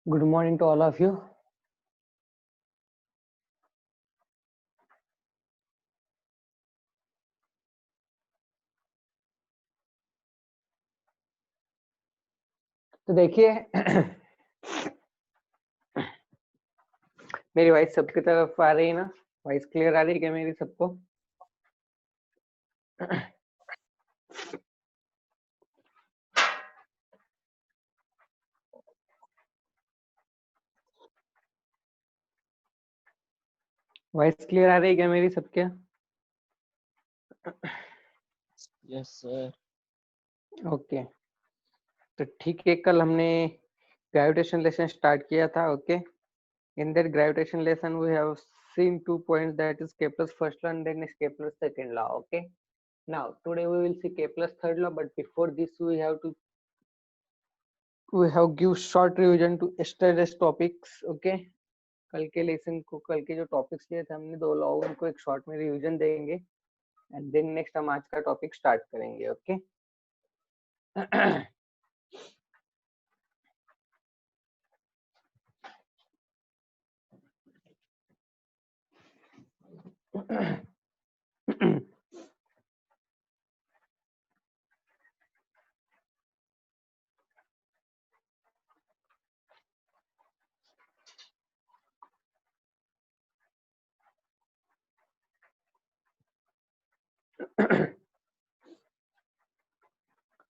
Good morning to all of you. तो देखिए मेरी वॉइस सबकी तरफ आ रही है ना? वॉइस क्लियर आ रही है क्या मेरी सबको? वॉइस क्लियर आ रही है क्या मेरी सबके? Yes sir. ओके, तो ठीक है, कल हमने ग्रेविटेशन लेसन स्टार्ट किया था. Okay, in that gravitation lesson we have seen 2 points, that is Kepler's first law and then is Kepler's second law. Okay, now today we will see Kepler's third law, but before this we have give short revision to yesterday's topics. Okay, कल के lesson को, कल के जो topics लिए थे हमने 2 law, उनको एक शॉर्ट में रिवीजन देंगे एंड देन नेक्स्ट हम आज का टॉपिक स्टार्ट करेंगे. ओके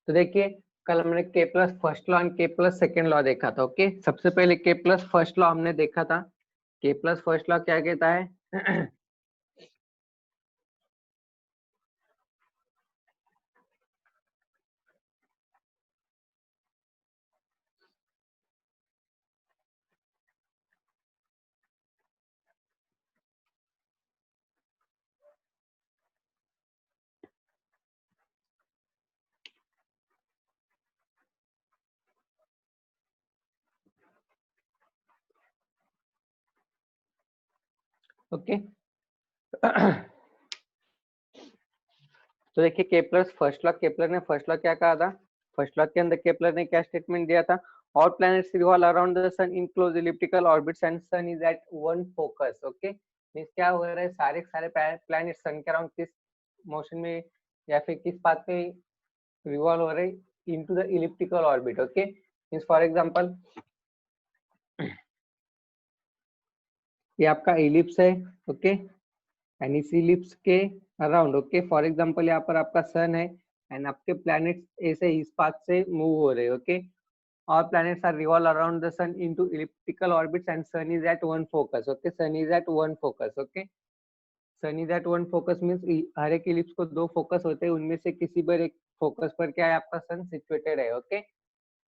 तो देखिए, कल हमने Kepler's first law and Kepler's second law देखा था. ओके, सबसे पहले केपलस फर्स्ट लॉ हमने देखा था. केपलस फर्स्ट लॉ क्या कहता है? ओके तो देखिए, केपलर फर्स्ट लॉ, केपलर ने फर्स्ट लॉ क्या कहा था? फर्स्ट लॉ के अंदर केपलर ने क्या स्टेटमेंट दिया था? All planets revolve around the sun in close elliptical orbits and sun is at one focus. Okay, means क्या हो रहा है, सारे प्लैनेट सन के अराउंड किस मोशन में या फिर किस पाथ पे रिवॉल्व हो रहे into the elliptical orbit. Okay, means for example ये आपका इलिप्स है. ओके, एंड इस इलिप्स के अराउंड, ओके, फॉर एग्जांपल यहाँ पर आपका सन है एंड आपके प्लैनेट्स ऐसे इस पाथ से मूव हो रहे. Okay, all planets are revolve around the sun into elliptical orbits and sun is at one focus. Okay, sun is at one focus. Okay, sun is at one focus means हर एक ellipse को 2 focus होते हैं, उनमें से किसी पर एक focus पर क्या है, आपका सन सिचुएटेड है. ओके,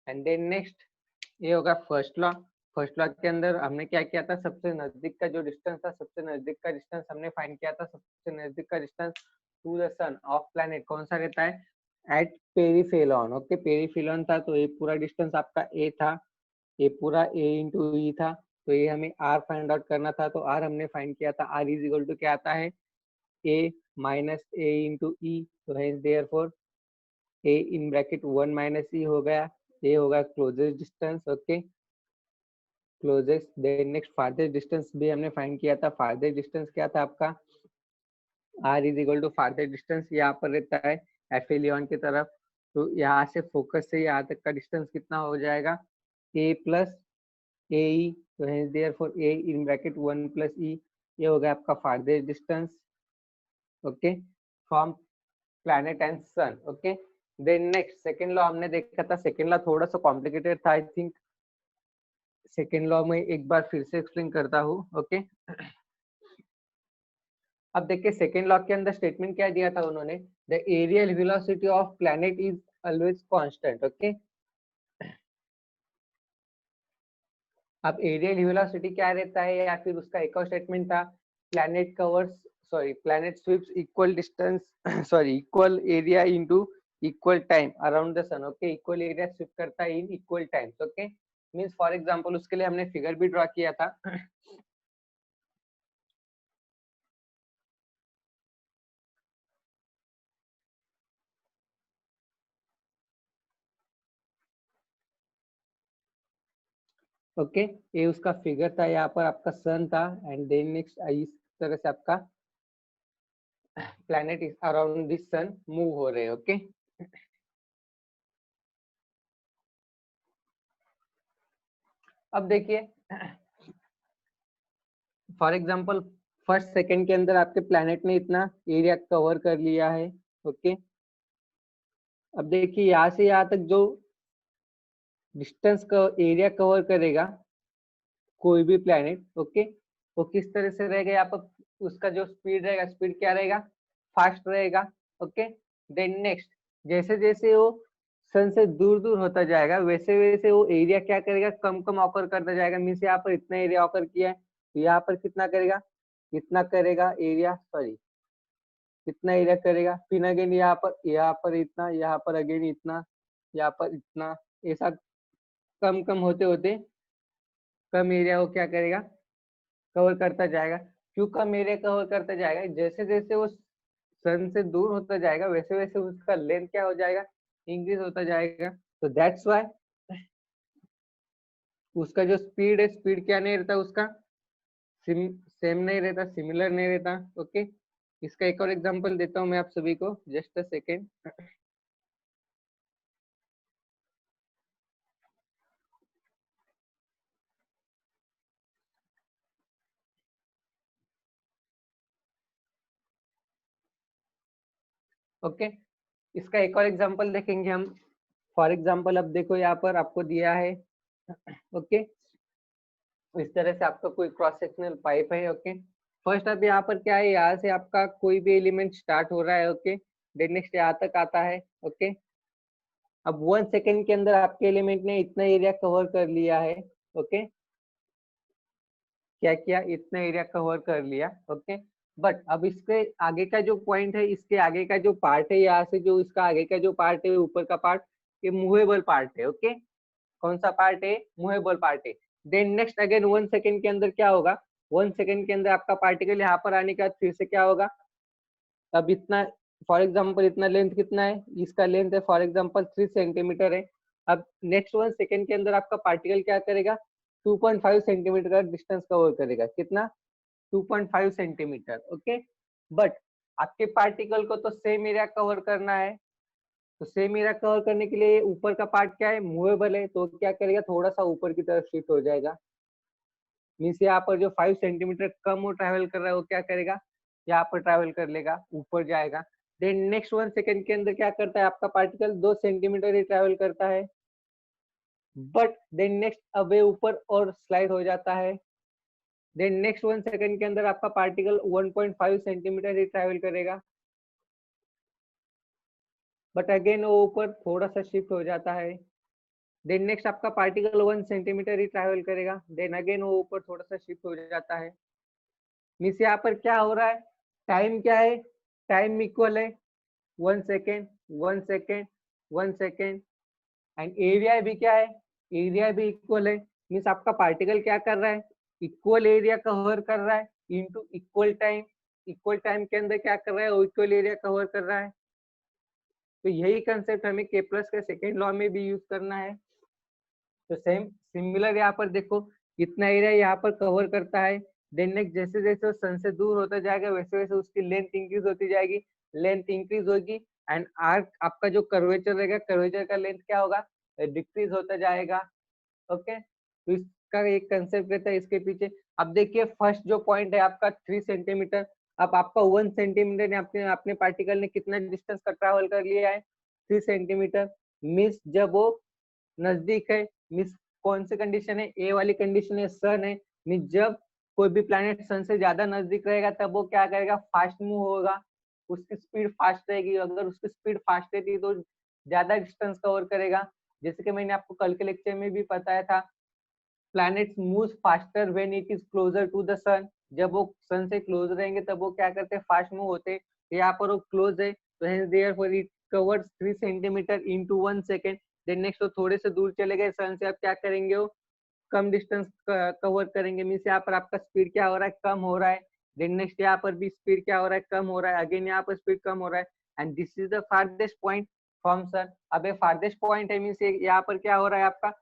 एंड देन नेक्स्ट ये होगा फर्स्ट लॉ. फर्स्ट लॉ के अंदर हमने क्या किया था? सबसे नजदीक का जो डिस्टेंस था, सबसे नजदीक का डिस्टेंस हमने फाइंड किया था. सबसे नजदीक का distance to the sun of planet कौन सा रहता है? एट पेरिफेलॉन. ओके, पेरिफेलॉन था तो ये पूरा डिस्टेंस आपका ए था, ये पूरा ए इंटू ई था, तो ये हमें आर फाइंड आउट करना था. तो आर हमने फाइंड किया था. आर इज इक्वल टू क्या आता है? A minus a into e. तो hence therefore a in bracket 1 minus e हो गया. ये होगा closest distance. Okay, closest. Then next farthest distance भी हमने फाइंड किया था. फारदेस्ट डिस्टेंस क्या था आपका? R is equal to farthest distance यहाँ पर रहता है एफिलियन की तरफ. तो यहाँ से फोकस से यहाँ तक का डिस्टेंस कितना हो जाएगा? A plus a e. तो hence therefore a in bracket 1 plus e. ये हो गया आपका farthest distance. Okay, from planet and sun. Okay, then next second law हमने देखा था. सेकंड लॉ थोड़ा सा कॉम्प्लिकेटेड था. आई थिंक सेकेंड लॉ में एक बार फिर से एक्सप्लेन करता हूँ. ओके, अब देखिए सेकेंड लॉ के अंदर स्टेटमेंट क्या दिया था उन्होंने? The areal velocity of planet is always constant. Okay, अब एरियल वेलोसिटी क्या रहता है, या फिर उसका एक और स्टेटमेंट था, planet covers, sorry, planet sweeps equal distance, sorry, equal area into equal time around the sun. Okay, equal area sweep करता है in equal times. Okay, means for example उसके लिए हमने फिगर भी ड्रॉ किया था. ओके, ये उसका फिगर था, यहाँ पर आपका सन था एंड देन नेक्स्ट इस तरह से आपका planet is around this sun move हो रहे हैं। ओके, अब देखिए फॉर एग्जांपल फर्स्ट सेकंड के अंदर आपके प्लैनेट ने इतना एरिया कवर कर लिया है। ओके, अब देखिए यहाँ से यहाँ तक जो डिस्टेंस का एरिया कवर करेगा कोई भी प्लैनेट, ओके, वो किस तरह से रहेगा, यहाँ पर उसका जो स्पीड रहेगा, स्पीड क्या रहेगा, फास्ट रहेगा। ओके, देन नेक्स्ट जैसे जैसे वो सन से दूर दूर होता जाएगा वैसे वैसे वो एरिया क्या करेगा, कम कम ऑकर करता जाएगा। मीन्स यहाँ पर इतना एरिया ऑकर किया है तो यहाँ पर कितना करेगा, इतना करेगा एरिया, सॉरी कितना एरिया करेगा, फिर अगेन यहाँ पर इतना, यहाँ पर अगेन इतना, यहाँ पर इतना, ऐसा कम कम होते होते कम एरिया वो क्या करेगा, कवर करता जाएगा। क्यों कम एरिया कवर करता जाएगा, जैसे जैसे वो सन से दूर होता जाएगा वैसे वैसे उसका लेंथ क्या हो जाएगा, इंक्रीज होता जाएगा। तो दैट्स व्हाई उसका जो स्पीड है, स्पीड क्या नहीं रहता उसका, सेम नहीं रहता, सिमिलर नहीं रहता। ओके, इसका एक और एग्जांपल देता हूँ मैं आप सभी को, जस्ट अ सेकेंड। ओके, इसका एक और एग्जांपल देखेंगे हम। फॉर एग्जांपल अब देखो यहाँ पर आपको दिया है, ओके, इस तरह से आपका कोई क्रॉस सेक्शनल पाइप है। ओके, फर्स्ट अब यहाँ पर क्या है, यहाँ से आपका कोई भी एलिमेंट स्टार्ट हो रहा है। ओके, देन नेक्स्ट यहाँ तक आता है। ओके, अब 1 सेकेंड के अंदर आपके एलिमेंट ने इतना एरिया कवर कर लिया है। ओके, क्या किया, इतना एरिया कवर कर लिया। ओके, बट अब इसके आगे का जो पॉइंट है, इसके आगे का जो पार्ट है, यहाँ से जो इसका आगे का जो पार्ट है, ऊपर का पार्ट, ये मूवेबल पार्ट है। ओके, कौन सा पार्ट है, मूवेबल पार्ट है। देन नेक्स्ट अगेन 1 सेकेंड के अंदर क्या होगा, 1 सेकेंड के अंदर आपका पार्टिकल यहाँ पर आने के बाद फिर से क्या होगा, अब इतना फॉर एग्जाम्पल इतना लेंथ कितना है, इसका लेंथ है फॉर एग्जाम्पल 3 सेंटीमीटर है। अब नेक्स्ट 1 सेकेंड के अंदर आपका पार्टिकल क्या करेगा, 2.5 सेंटीमीटर का डिस्टेंस कवर करेगा। कितना, 2.5 सेंटीमीटर। ओके, बट आपके पार्टिकल को तो सेम एरिया कवर करना है, तो सेम एरिया कवर करने के लिए ऊपर का पार्ट क्या है, मूवेबल है, तो क्या करेगा, थोड़ा सा ऊपर की तरफ शिफ्ट हो जाएगा। मीन्स यहाँ पर जो 5 सेंटीमीटर कम वो ट्रैवल कर रहा है वो क्या करेगा, यहाँ पर ट्रैवल कर लेगा, ऊपर जाएगा। देन नेक्स्ट 1 सेकेंड के अंदर क्या करता है आपका पार्टिकल, 2 सेंटीमीटर ही ट्रैवल करता है, बट देन नेक्स्ट अब ये ऊपर और स्लाइड हो जाता है। देन नेक्स्ट 1 सेकेंड के अंदर आपका पार्टिकल 1.5 सेंटीमीटर ही ट्रैवल करेगा, बट अगेन वो ऊपर थोड़ा सा शिफ्ट हो जाता है। देन नेक्स्ट आपका पार्टिकल 1 सेंटीमीटर ही ट्रैवल करेगा, देन अगेन वो ऊपर थोड़ा सा शिफ्ट हो जाता है। मीन्स यहाँ पर क्या हो रहा है, टाइम क्या है, टाइम इक्वल है 1 second, 1 second, 1 second, and area भी क्या है, एरिया भी इक्वल है। मीन्स आपका पार्टिकल क्या कर रहा है, इक्वल एरिया कवर कर रहा है into equal time, equal time के अंदर क्या कर रहा है, वो इक्वल एरिया कवर कर रहा है। तो यही कंसेप्ट हमें केप्लर्स के सेकेंड लॉ में भी यूज करना है। तो सेम सिमिलर यहाँ पर देखो, इतना एरिया यहाँ पर कवर करता है। देन नेक्स्ट जैसे जैसे वो सन से दूर होता जाएगा वैसे वैसे उसकी लेंथ इंक्रीज होती जाएगी, लेंथ इंक्रीज होगी एंड आर्क आपका जो कर्वेचर रहेगा, कर्वेचर का लेंथ क्या होगा, डिक्रीज होता जाएगा। ओके, तो इसका एक कंसेप्ट रहता है इसके पीछे। अब देखिए फर्स्ट जो पॉइंट है आपका 3 सेंटीमीटर, अब आपका 1 सेंटीमीटर ने अपने अपने पार्टिकल ने कितना डिस्टेंस का ट्रैवल कर लिया है, 3 सेंटीमीटर। मिस जब वो नजदीक है, मिस कौन सी कंडीशन है, ए वाली कंडीशन है, सन है। मिस जब कोई भी प्लैनेट सन से ज्यादा नजदीक रहेगा तब वो क्या करेगा, फास्ट मूव होगा, उसकी स्पीड फास्ट रहेगी। अगर उसकी स्पीड फास्ट रहती तो ज्यादा डिस्टेंस कवर करेगा। जैसे कि मैंने आपको कल के लेक्चर में भी बताया था, planets move faster when it is closer to the sun. जब वो सन से क्लोज रहेंगे तब वो क्या करते हैं, फास्ट मूव होते हैं। यहाँ पर वो क्लोज है तो hence therefore it covers 3 centimetre into 1 second. Then next वो थोड़े से दूर चले गए सन से, अब क्या करेंगे, वो कम डिस्टेंस कवर करेंगे। मीन्स यहाँ पर आपका स्पीड क्या हो रहा है, कम हो रहा है। देन नेक्स्ट यहाँ पर भी स्पीड क्या हो रहा है, कम हो रहा है। अगेन यहाँ पर स्पीड कम हो रहा है and this is the farthest point from sun. अब ये फारदेस्ट पॉइंट है, मीन्स यहाँ पर क्या हो रहा है, आपका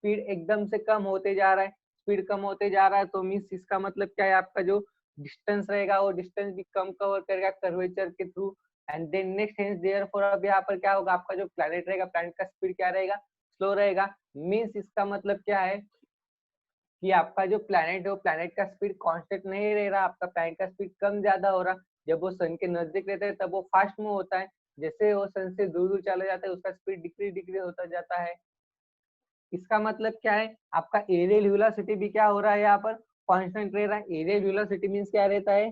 स्पीड एकदम से कम होते जा रहा है, स्पीड कम होते जा रहा है, तो मीन्स इसका मतलब क्या है, आपका जो डिस्टेंस रहेगा वो डिस्टेंस भी कम कवर करेगा कर्वेचर के थ्रू। And then next hence therefore अब यहाँ पर क्या होगा, आपका जो प्लैनेट रहेगा, प्लैनेट का स्पीड क्या रहेगा, स्लो रहेगा। मीन्स इसका मतलब क्या है कि आपका जो प्लैनेट है वो प्लैनेट का स्पीड कांस्टेंट नहीं रह रहा, आपका प्लैनेट का स्पीड कम ज्यादा हो रहा। जब वो सन के नजदीक रहता है तब वो फास्ट मूव होता है, जैसे वो सन से दूर दूर चला जाता है उसका स्पीड डिक्रीज होता जाता है। इसका मतलब क्या है, आपका एरियल वेलोसिटी भी क्या हो रहा है, यहाँ पर कांस्टेंट रह रहा है। एरियल वेलोसिटी मींस क्या रहता है,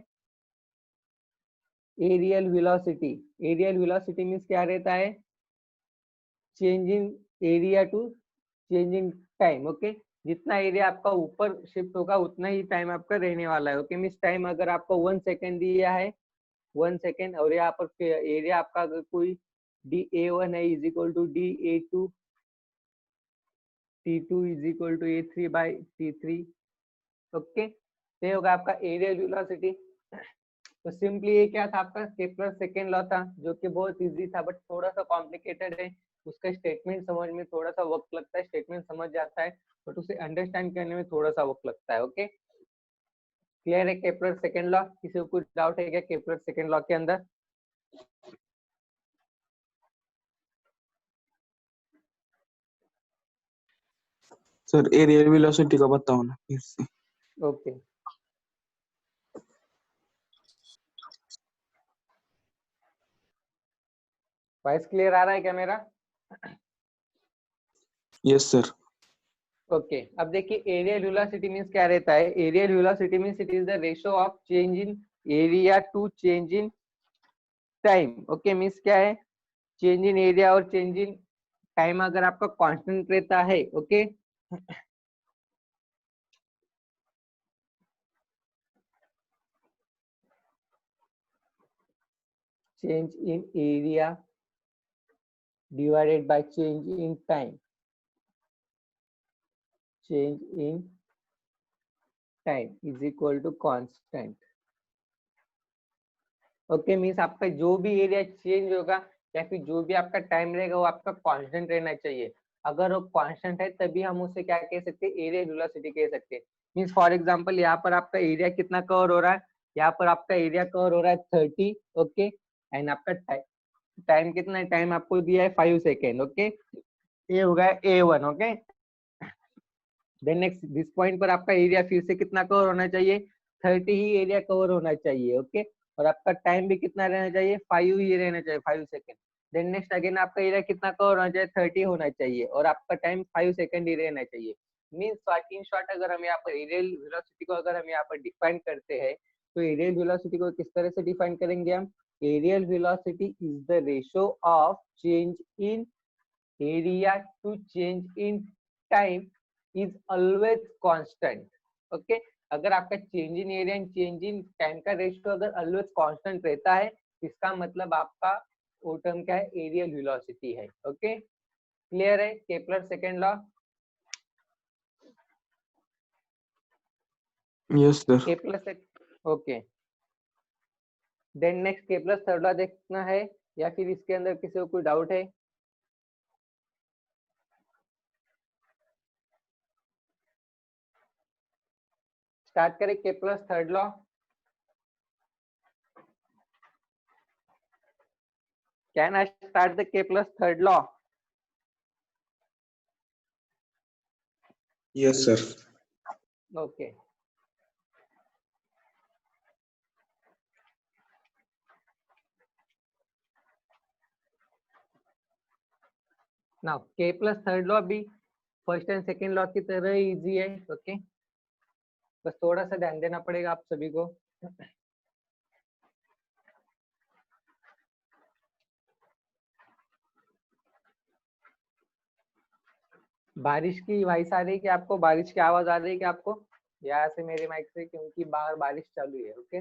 areal velocity, areal velocity means क्या रहता है, change in area to change in time. Okay, जितना एरिया आपका ऊपर शिफ्ट होगा उतना ही टाइम आपका रहने वाला है। ओके, मींस टाइम अगर आपको 1 सेकेंड दिया है, 1 सेकेंड, और यहाँ पर एरिया आपका अगर कोई dA1 है is equal to dA2, T2 is equal to A3 by T3। Okay, ये होगा आपका एरियल वेलोसिटी। तो सिंपली ये क्या था, आपका केपलर सेकेंड लॉ था, जो कि बहुत इजी था बट थोड़ा सा कॉम्प्लिकेटेड है। उसका स्टेटमेंट समझ में थोड़ा सा वक्त लगता है, स्टेटमेंट समझ जाता है बट उसे अंडरस्टैंड करने में थोड़ा सा वक्त लगता है। ओके, क्लियर है केपलर सेकेंड लॉ? किसी को कुछ डाउट है क्या केपलर सेकेंड लॉ के अंदर? सर एरियल वेलोसिटी का बताओ ना फिर से। ओके, वॉइस क्लियर आ रहा है क्या मेरा? Yes sir. ओके, अब देखिए एरियल वेलोसिटी मींस क्या रहता है, areal velocity means it is the ratio of change in area to change in time. Okay, means क्या है, चेंज इन एरिया और चेंज इन टाइम अगर आपका कांस्टेंट रहता है, okay, change in area divided by change in time, change in time is equal to constant। Okay, means आपका जो भी एरिया चेंज होगा या फिर जो भी आपका टाइम रहेगा वो आपका कांस्टेंट रहना चाहिए। अगर वो कांस्टेंट है तभी हम उसे क्या कह सकते हैं, एरिया वेलोसिटी कह सकते हैं। मीन्स फॉर एग्जांपल यहाँ पर आपका एरिया कितना कवर हो रहा है, यहाँ पर आपका एरिया कवर हो रहा है 30। ओके, एंड आपका टाइम कितना है, टाइम आपको दिया है 5 सेकेंड। ओके, ये हो गया A1। Okay, then next this point पर आपका एरिया फिर से कितना कवर होना चाहिए, 30 ही एरिया कवर होना चाहिए। ओके, और आपका टाइम भी कितना रहना चाहिए, 5 ही रहना चाहिए, 5 सेकेंड। देन नेक्स्ट अगेन आपका एरिया कितना कवर होना चाहिए, 30 होना चाहिए और आपका टाइम 5 सेकेंड ही रहना चाहिए। मीन्स इन शॉर्ट अगर हम यहाँ पर एरियल वेलोसिटी को अगर हम यहाँ पर डिफाइन करते हैं तो एरियल वेलोसिटी को किस तरह से डिफाइन करेंगे हम, areal velocity is the ratio of change in area to change in time is always constant। Okay, अगर आपका change in area and change in time का रेशियो अगर ऑलवेज कांस्टेंट रहता है इसका मतलब आपका वो टर्म क्या है, एरियल वेलोसिटी है। ओके, क्लियर है Kepler second law? Yes sir. Kepler okay, then next Kepler third law देखना है या फिर इसके अंदर किसी को कोई डाउट है? स्टार्ट करें Kepler third law. Can I start the Kepler third law? Yes sir. Okay, now Kepler third law भी फर्स्ट एंड सेकेंड लॉ की तरह ही इजी है। ओके, बस थोड़ा सा ध्यान देना पड़ेगा आप सभी को। बारिश की वॉइस आ रही है कि आपको, बारिश की आवाज आ रही है कि आपको यहाँ से मेरे माइक से, क्योंकि बाहर बारिश चालू है। ओके,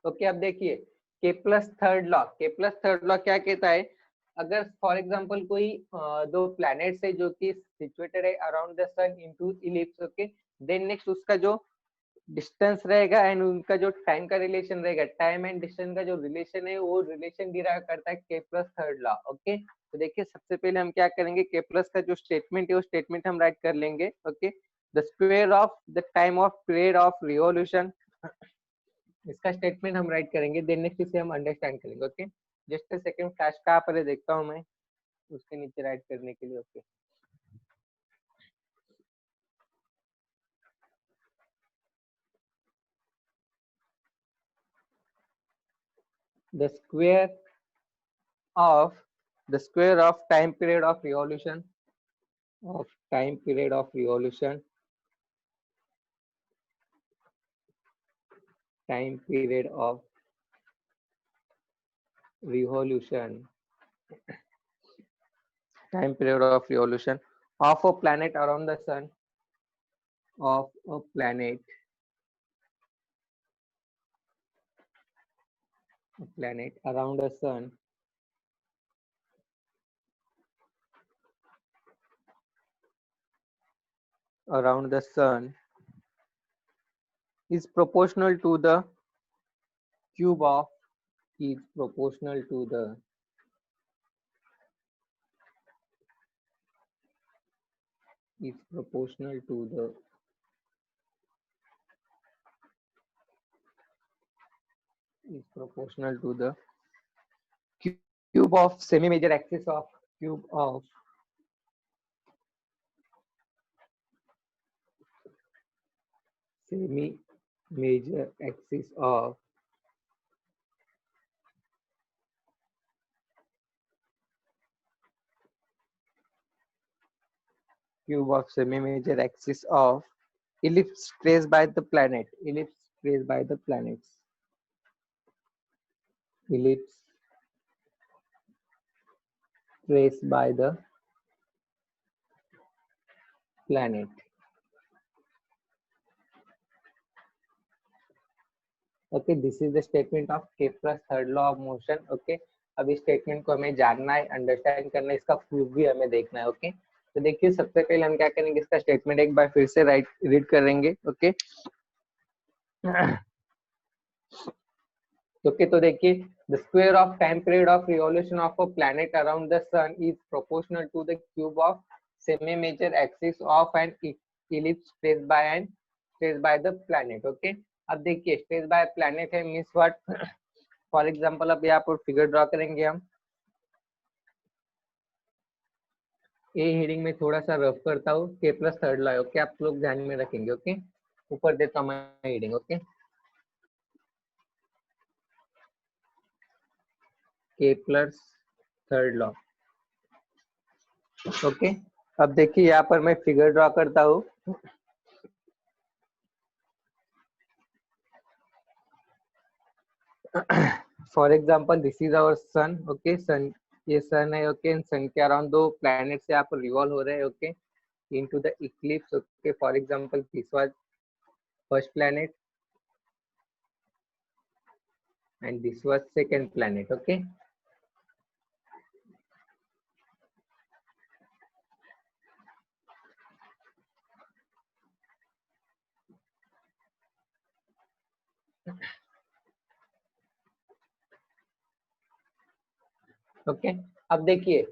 ओके, अब देखिए Kepler third law, Kepler third law क्या कहता है, अगर फॉर एग्जांपल कोई दो प्लैनेट्स है जो कि सिचुएटेड है around the sun into ellipse, okay, then next उसका जो डिस्टेंस रहेगा एंड उनका जो टाइम का रिलेशन रहेगा, टाइम एंड डिस्टेंस का जो रिलेशन है वो रिलेशन डिराइव करता है केप्लर्स थर्ड लॉ, ओके। तो देखिए सबसे पहले हम क्या करेंगे, केप्लर्स का जो स्टेटमेंट है वो स्टेटमेंट हम राइट कर लेंगे, okay. The square of the time of period of revolution, इसका स्टेटमेंट हम राइट करेंगे, देन नेक्स्ट इसे हम अंडरस्टैंड करेंगे, okay. Just a second, flash कहाँ पर है देखता हूँ मैं उसके नीचे राइट करने के लिए, okay. The of square of time period of revolution of time period of revolution time period of revolution time period of revolution of a planet around the sun, of a planet around the sun is proportional to the cube of is proportional to the is proportional to the is proportional to the cube of semi-major axis of cube of semi-major axis of cube of semi-major axis of ellipse traced by the planet, ellipse traced by the planets, ellipse traced by the planet. Okay, this is the statement of Kepler's third law of motion. Okay, अब इस statement को हमें जानना है, understand करना है, इसका proof भी हमें देखना है, ओके। तो देखिए सबसे पहले हम क्या करेंगे, इसका स्टेटमेंट एक बार फिर से रीड करेंगे, ओके। ओके, तो देखिए the square of time period of revolution of a planet around the sun is proportional to the cube of semi major axis of an ellipse traced by the planet, okay. अब देखिए traced by planet है means what, for example अब यहाँ पर figure draw करेंगे हम, ए heading में थोड़ा सा रफ करता हूँ, के प्लस थर्ड लॉ, ओके, आप लोग ध्यान में रखेंगे, ओके। ऊपर देता हूँ मैं heading, okay, Kepler's third law, okay. अब देखिए यहाँ पर मैं फिगर ड्रॉ करता हूँ, for example this is our sun, okay, sun, ये सन है, ओके, सन के अराउंड दो प्लैनेट्स यहाँ पर रिवॉल्व हो रहे हैं, okay, into the eclipse, okay, for example this was first planet and this was second planet, okay. Okay, अब देखिए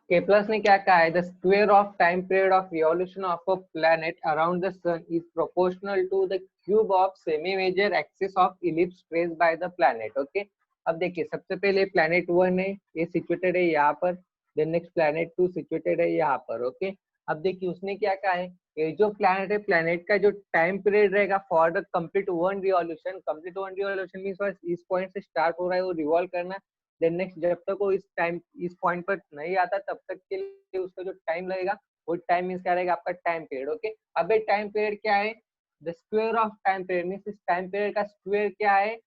केप्लर ने क्या कहा है, the square of time period of revolution of a planet around the sun is proportional to the cube of semi major axis of ellipse traced by the planet, okay. अब देखिए सबसे पहले प्लैनेट 1 है, ये सिचुएटेड है यहाँ पर, then next planet 2 situated है यहाँ पर, ओके। अब देखिए उसने क्या कहा है, ये जो प्लैनेट है, प्लैनेट का जो टाइम पीरियड रहेगा for the complete one revolution means इस पॉइंट से स्टार्ट हो रहा है वो रिवॉल्व करना, देन नेक्स्ट जब तक वो इस पॉइंट पर नहीं आता तब तक के लिए उसका जो टाइम लगेगा वो टाइम मींस क्या रहेगा, आपका टाइम पीरियड, ओके। अब ये टाइम पीरियड क्या है, the square of time period means इस टाइम पीरियड का स्क्वायर क्या है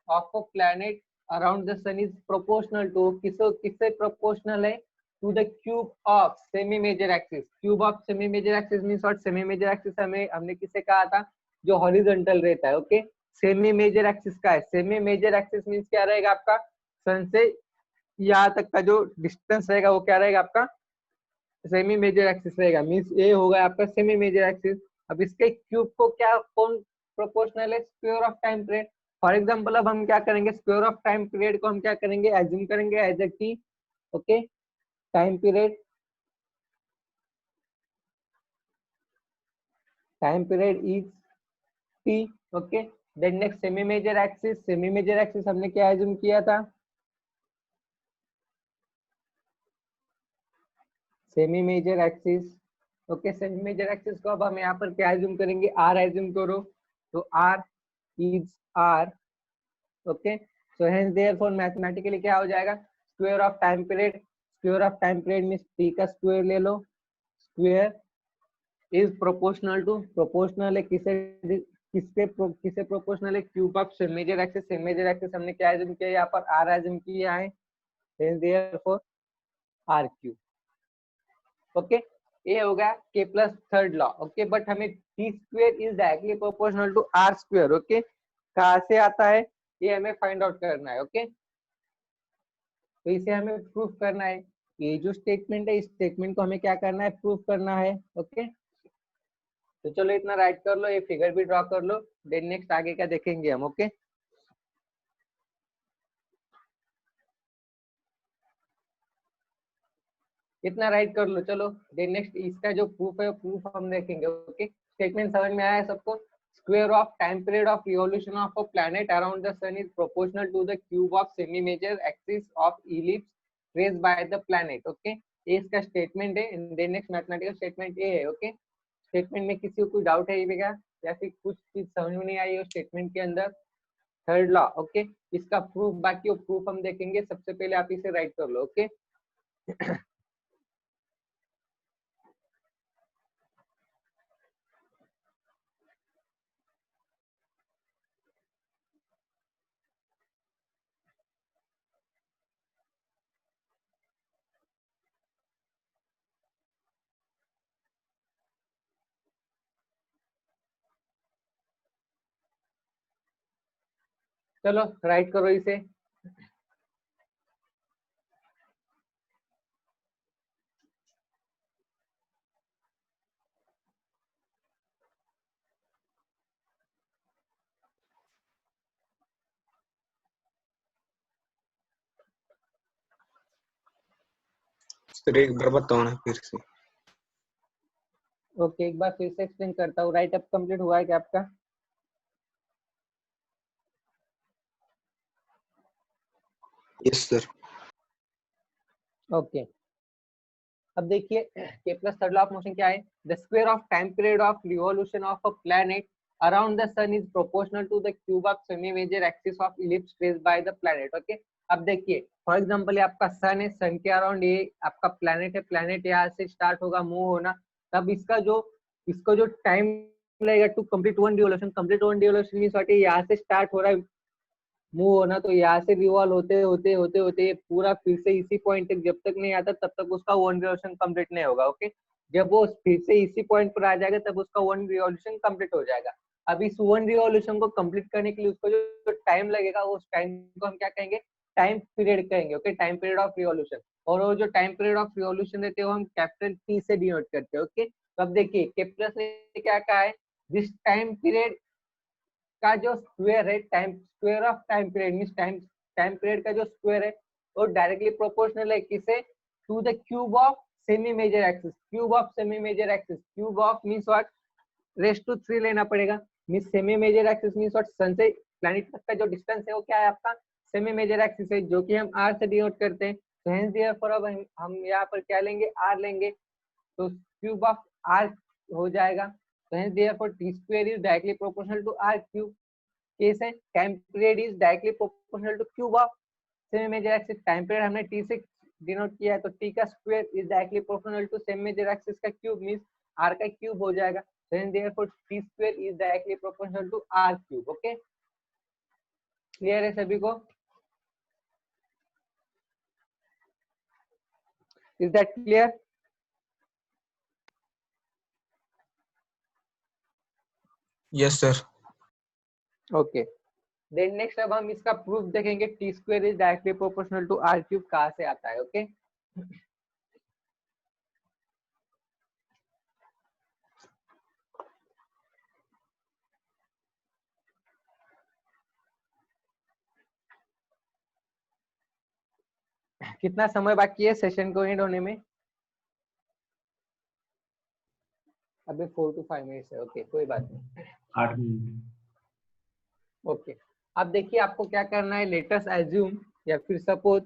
of a planet around the sun is proportional to, किससे प्रोपोर्शनल है, to the cube of semi major axis, cube of semi major axis means what, semi major axis हमने किसे कहा था, जो हॉरिजॉन्टल रहता है, ओके। सेमी मेजर एक्सिस का है, सेमी मेजर एक्सिस मींस क्या रहेगा आपका, सन से यहाँ तक का जो डिस्टेंस रहेगा वो क्या रहेगा आपका सेमी मेजर एक्सिस रहेगा, मीन्स ये होगा आपका सेमी मेजर एक्सिस। अब इसके क्यूब को क्या कौन प्रोपोर्शनल है, square of time period. For example अब हम क्या करेंगे, स्क्वायर ऑफ टाइम पीरियड को हम क्या करेंगे, एज्यूम करेंगे as a T. Okay, time period is T. Okay, then next semi major axis, semi major axis हमने क्या एज्यूम किया था, semi major axis. Okay, semi major axis को अब हम यहाँ पर क्या एज्यूम करेंगे, आर एज्यूम करो, तो R is R. Okay, so hence therefore mathematically क्या हो जाएगा, square of time period, square of time period means T का स्क्वायर ले लो, square is proportional to, proportional है किसके प्रोपोर्शनल है, cube of semi major axis. Semi major axis हमने क्या एज्यूम किया, यहाँ पर आर एज्यूम किया है, hence therefore R cube. Okay, ये होगा Kepler's third law. Okay, but हमें T square is directly proportional to R square. Okay, कहाँ से आता है ये हमें फाइंड आउट करना है। ओके, तो इसे हमें प्रूफ करना है, ये जो स्टेटमेंट है इस स्टेटमेंट को हमें क्या करना है, प्रूफ करना है। ओके, तो चलो इतना राइट कर लो, ये फिगर भी ड्रॉ कर लो, देन नेक्स्ट आगे का देखेंगे हम। ओके, इतना राइट कर लो, चलो देन नेक्स्ट इसका जो प्रूफ है प्रूफ हम देखेंगे। ओके, स्टेटमेंट समझ में आया है सबको, square of time period of revolution of a planet around the sun is proportional to the cube of semi major axis of ellipse traced by the planet. Okay, ये इसका statement है, then next mathematical statement ये है। Okay, statement में किसी को कोई doubt है ये क्या, या फिर कुछ चीज समझ में नहीं आई हो स्टेटमेंट के अंदर, थर्ड लॉ। ओके, इसका प्रूफ, बाकी वो प्रूफ हम देखेंगे, सबसे पहले आप इसे राइट कर लो। ओके, चलो राइट करो इसे। सर एक बार बताओ ना फिर से। ओके, एक बार फिर से एक्सप्लेन करता हूँ, राइट अप कंप्लीट हुआ है क्या आपका? Yes sir. ओके, अब देखिए Kepler's third law of motion क्या है, the square of time period of revolution of a planet around the sun is proportional to the cube of semi major axis of ellipse traced by the planet. Okay, अब देखिए for example ये आपका सन है, सन के around ये आपका planet है, planet यहाँ से स्टार्ट होगा मूव होना, तब इसको जो टाइम लगेगा to complete one revolution, complete one revolution means what है, यहाँ से स्टार्ट हो रहा है मूव होना, तो यहाँ से रिवॉल्व होते होते होते होते ये पूरा फिर से इसी पॉइंट तक जब तक नहीं आता तब तक उसका वन रिवॉल्यूशन कंप्लीट नहीं होगा। ओके, जब वो फिर से इसी पॉइंट पर आ जाएगा तब उसका वन रिवॉल्यूशन कंप्लीट हो जाएगा। अब इस वन रिवॉल्यूशन को कंप्लीट करने के लिए उसको जो टाइम लगेगा उस टाइम को हम क्या कहेंगे, टाइम पीरियड कहेंगे। Okay, time period of revolution, और वो जो टाइम पीरियड ऑफ रिवॉल्यूशन देते हैं वो हम कैपिटल टी से डिनोट करते हैं। ओके, तो अब देखिए कैपिटल ने क्या कहा है, दिस टाइम पीरियड का जो स्क्वायर है, time square of time period means time period का जो स्क्वायर है वो डायरेक्टली प्रोपोर्शनल है किसे, to the cube of semi major axis, cube of semi major axis, cube of means what, raise to 3 लेना पड़ेगा, means semi major axis means what, sun से planet तक का जो डिस्टेंस है वो क्या है आपका सेमी मेजर एक्सिस है, जो कि हम आर से डिनोट करते हैं। तो हेंस देयरफॉर अब हम यहाँ पर क्या लेंगे, आर लेंगे, तो क्यूब ऑफ आर हो जाएगा। तो hence therefore T square is directly proportional to R cube. Case है time period is directly proportional to cube of semi major axis, time period हमने टी से डिनोट किया है तो टी का square is directly proportional to semi major axis का cube means R का cube हो जाएगा। Then therefore T square is directly proportional to R cube. Okay, clear है सभी को? Is that clear? Yes sir. Okay, then next अब हम इसका प्रूफ देखेंगे, T square is directly proportional to R cube कहाँ से आता है। ओके कितना समय बाकी है सेशन को एंड होने में? अभी 4 to 5 मिनट्स है। ओके कोई बात नहीं। 8 मिनट। ओके अब देखिए आपको क्या करना है, लेटस एज्यूम या फिर सपोज।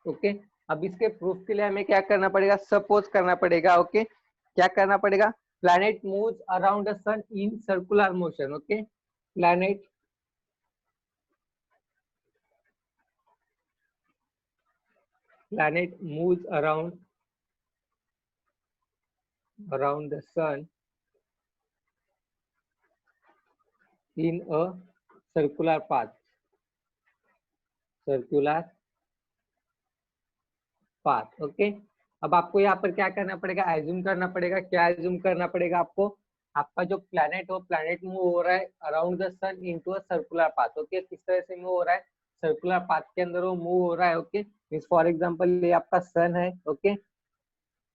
ओके अब इसके प्रूफ के लिए हमें क्या करना पड़ेगा, सपोज करना पड़ेगा। ओके क्या करना पड़ेगा, planet moves around the sun in circular motion. Okay planet moves around the sun in a circular path, okay अब आपको यहाँ पर क्या करना पड़ेगा, एज्यूम करना पड़ेगा। क्या एज्यूम करना पड़ेगा आपको, आपका जो प्लैनेट हो, प्लैनेट मूव हो रहा है around the sun into a circular path. Okay किस तरह से मूव हो रहा है, सर्कुलर पाथ के अंदर वो मूव हो रहा है। ओके मींस फॉर एग्जांपल ये आपका सन है। ओके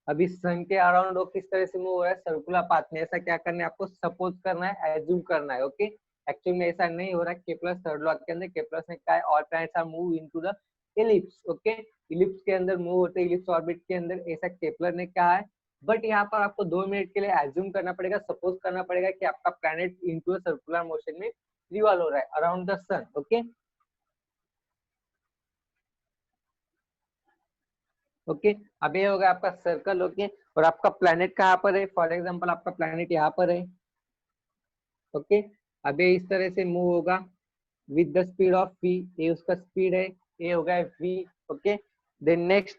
अभी सन के अराउंड वो किस तरह से मूव हो रहा है, सर्कुलर पाथ में। ऐसा क्या करना है आपको, सपोज करना है, एज्यूम करना है। ओके एक्चुअली में ऐसा नहीं हो रहा है। केप्लर थर्ड लॉ के अंदर केप्लर ने कहा है all planets are move into the ellipse. Okay ellipse के अंदर मूव होते हैं, इलिप्स ऑर्बिट के अंदर, ऐसा केप्लर ने कहा है। बट यहाँ पर आपको 2 मिनट के लिए एज्यूम करना पड़ेगा, सपोज करना पड़ेगा कि आपका planet into a circular motion में रिवॉल्व हो रहा है around the sun. Okay okay अब ये होगा आपका सर्कल। ओके और आपका प्लैनेट कहाँ पर है, फॉर एग्जांपल आपका प्लैनेट यहाँ पर है। ओके अब ये इस तरह से मूव होगा with the speed of v, ये उसका स्पीड है, ये होगा v। ओके देन नेक्स्ट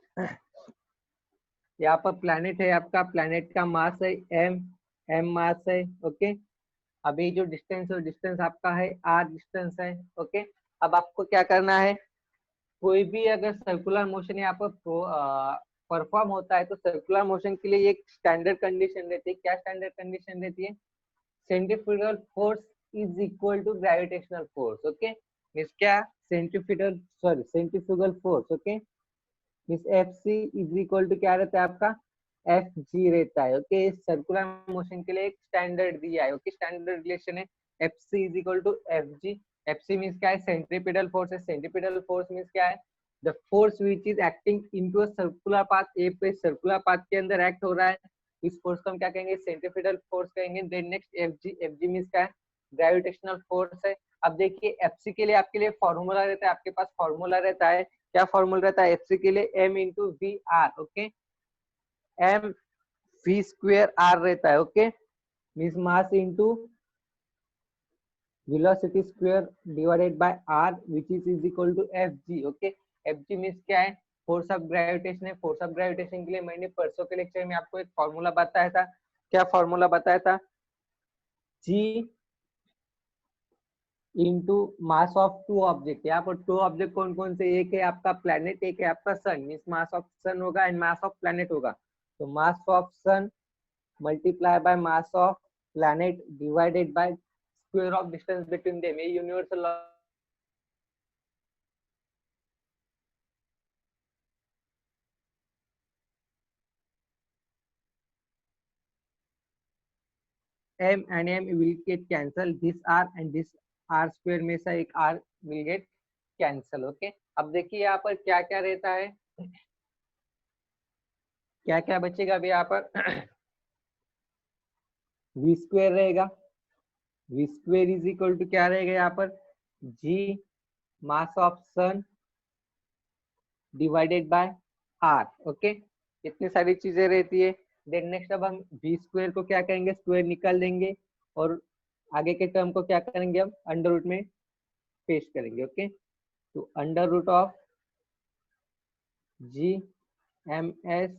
यहाँ पर प्लैनेट है आपका, प्लैनेट का मास है m मास है। ओके अभी जो डिस्टेंस है, डिस्टेंस आपका है r डिस्टेंस है। ओके अब आपको क्या करना है, कोई भी अगर सर्कुलर मोशन यहाँ पर परफॉर्म होता है तो सर्कुलर मोशन के लिए एक स्टैंडर्ड कंडीशन रहती है। क्या स्टैंडर्ड कंडीशन रहती है, centrifugal force is equal to gravitational force. Okay means क्या, centrifugal force. Okay means F C is equal to क्या रहता है आपका, एफ जी रहता है। ओके इस सर्कुलर मोशन के लिए एक स्टैंडर्ड दिया है। ओके स्टैंडर्ड रिलेशन है F C is equal to F G. F C means क्या है, सेंट्रीपिटल फोर्स है। सेंट्रीपिटल फोर्स मीन्स क्या है, the force which is acting into a circular path, a पे सर्कुलर पाथ के अंदर एक्ट हो रहा है, इस फोर्स को हम क्या कहेंगे, सेंट्रीपिटल फोर्स कहेंगे। Then next F G means क्या है, ग्रेविटेशनल फोर्स है। अब देखिए एफ सी के लिए आपके लिए फॉर्मूला रहता है, आपके पास फॉर्मूला रहता है। क्या फॉर्मूला रहता है एफ सी के लिए, M into V R. Okay M V square R रहता है। Okay means mass into velocity square divided by r which is equal to fg। okay fg means क्या है, फोर्स ऑफ ग्रेविटेशन है। Force of gravitation के लिए मैंने परसों के लेक्चर में आपको एक फॉर्मूला बताया था। क्या फॉर्मूला बताया था, g into mass of two object. यहाँ पर टू ऑब्जेक्ट कौन कौन से, एक है आपका प्लैनेट, एक है आपका सन। मींस मास ऑफ सन होगा एंड मास ऑफ प्लैनेट होगा। तो mass of sun multiply by mass of planet divided by square of distance between them. ये universal law m and m will get cancel, this r and this r square में से एक r will get cancel। Okay अब देखिए यहाँ पर क्या क्या रहता है, क्या क्या बचेगा अभी यहाँ पर v स्क्वायर रहेगा, v square is equal to क्या रहेगा यहाँ पर, g mass of sun divided by r। Okay इतनी सारी चीजें रहती है। देन नेक्स्ट अब हम v स्क्वायर को क्या करेंगे, स्क्वायर निकाल देंगे और आगे के टर्म को क्या करेंगे, हम अंडर रूट में पेश करेंगे। ओके तो under root of G M S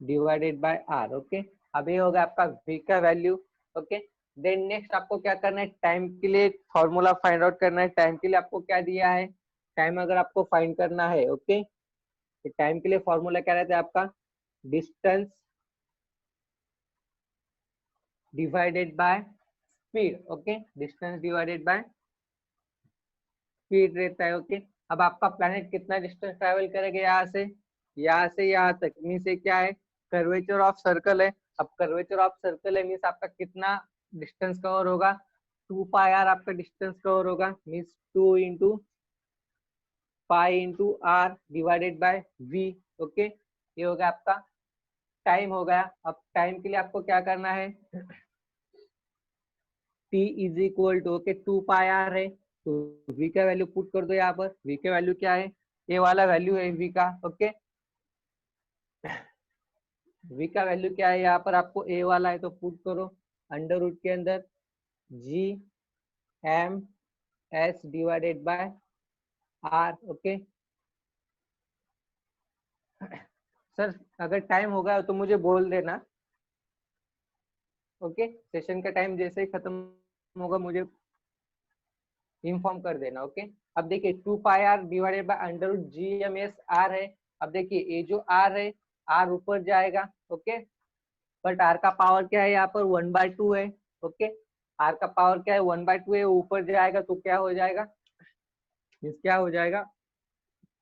divided by R. Okay अब ये होगा आपका v का वैल्यू। ओके देन नेक्स्ट आपको क्या करना है, टाइम के लिए फॉर्मूला फाइंड आउट करना है। टाइम के लिए आपको क्या दिया है, टाइम अगर आपको फाइंड करना है, ओके तो टाइम के लिए फॉर्मूला क्या रहता है आपका, distance divided by speed, okay, distance divided by speed रहता है, ओके। अब आपका प्लैनेट कितना डिस्टेंस ट्रैवल करेगा यहाँ से यहाँ तक, मीन्स ये क्या है, कर्वेचर ऑफ सर्कल है। अब कर्वेचर ऑफ सर्कल है मीन्स आपका कितना डिस्टेंस कवर होगा, 2πr आपका डिस्टेंस कवर होगा, means 2 into pi into R divided by V, okay. ये हो गया आपका टाइम हो गया। अब टाइम के लिए आपको क्या करना है, t is equal to, okay, 2πr है तो v का वैल्यू पुट कर दो यहाँ पर। v का वैल्यू क्या है, ये वाला वैल्यू है v का, ओके। v का वैल्यू क्या है यहाँ पर आपको a वाला है तो पुट करो अंडर रूट के अंदर g m s divided by r, okay. Sir अगर टाइम होगा तो मुझे बोल देना, ओके। सेशन का टाइम जैसे ही खत्म होगा मुझे इन्फॉर्म कर देना, ओके। अब देखिए 2πr divided by under root gms r है। अब देखिए ये जो r है, r ऊपर जाएगा, ओके, बट r का पावर क्या है यहाँ पर 1/2 है, ओके। r का पावर क्या है 1/2 है, ऊपर जाएगा तो क्या हो जाएगा, मीन्स क्या हो जाएगा,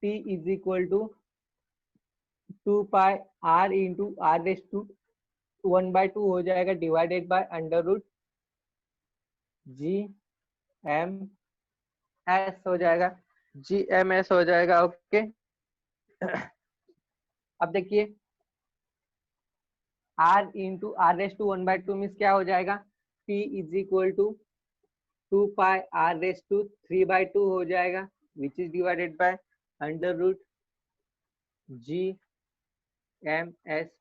t is equal to 2πr into r raise to 1/2 हो जाएगा divided by under root gms हो जाएगा, gms हो जाएगा, ओके। अब देखिए r into r raise to 1/2 means क्या हो जाएगा, t is equal to 2πr raise to 3/2 हो जाएगा, which is divided by under root gms,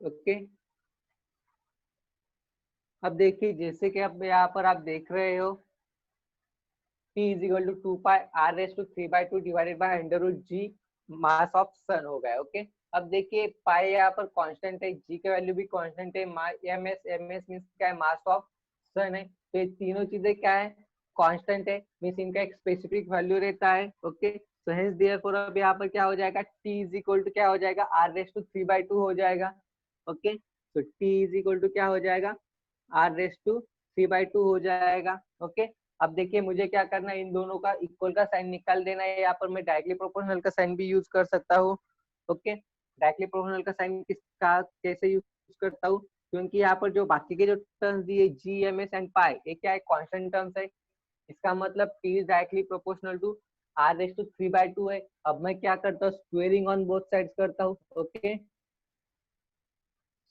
okay. अब देखिए जैसे कि अब यहाँ पर आप देख रहे हो t is equal to 2πr raise to 3/2 divided by under root g mass of sun हो गया, ओके। अब देखिए पाई यहाँ पर कांस्टेंट है, g का वैल्यू भी कांस्टेंट है, ms मींस क्या है, मास ऑफ सन है। तो ये तीनों चीजें क्या है, कांस्टेंट है, मींस इनका एक स्पेसिफिक वैल्यू रहता है, ओके। सो हेंस देयरफॉर अब यहाँ पर क्या हो जाएगा, t इज इक्वल टू क्या हो जाएगा, r रेस टू 3/2 हो जाएगा, ओके। तो t इज इक्वल टू क्या हो जाएगा, r रेस टू 3/2 हो जाएगा, ओके। अब देखिए मुझे क्या करना है, इन दोनों का इक्वल का साइन निकाल देना है। यहाँ पर मैं डायरेक्टली प्रोपोर्शनल का साइन भी यूज कर सकता हूँ, ओके। डायरेक्टली प्रोपोर्शनल का साइन किसका कैसे यूज करता हूँ, क्योंकि यहाँ पर जो बाकी के जो टर्म्स दिए G M S and pi, ये क्या है, कांस्टेंट टर्म्स है। इसका मतलब T is directly proportional to R raise to 3/2 है। अब मैं क्या करता हूँ, स्क्वेयरिंग ऑन बोथ साइड्स करता हूँ, okay,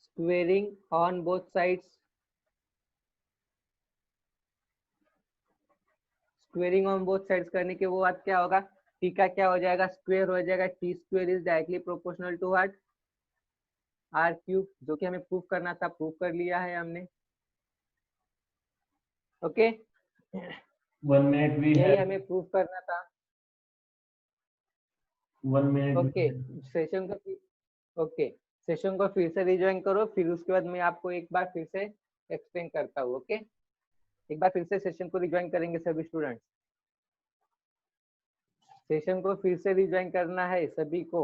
squaring on both sides. Squaring on both sides करने के बाद क्या होगा, टी का क्या हो जाएगा, स्क्वायर हो जाएगा। T square is directly proportional to what, R cube, जो कि हमें प्रूफ करना था, प्रूफ कर लिया है हमने, ओके। 1 मिनट भी यही है, हमें प्रूफ करना था, 1 मिनट ओके। सेशन को, ओके, सेशन को फिर से रिज्वाइन करो, फिर उसके बाद मैं आपको एक बार फिर से एक्सप्लेन करता हूँ, ओके। एक बार फिर से सेशन को रिज्वाइन करेंगे सभी स्टूडेंट्स, सेशन को फिर से रिज्वाइन करना है सभी को।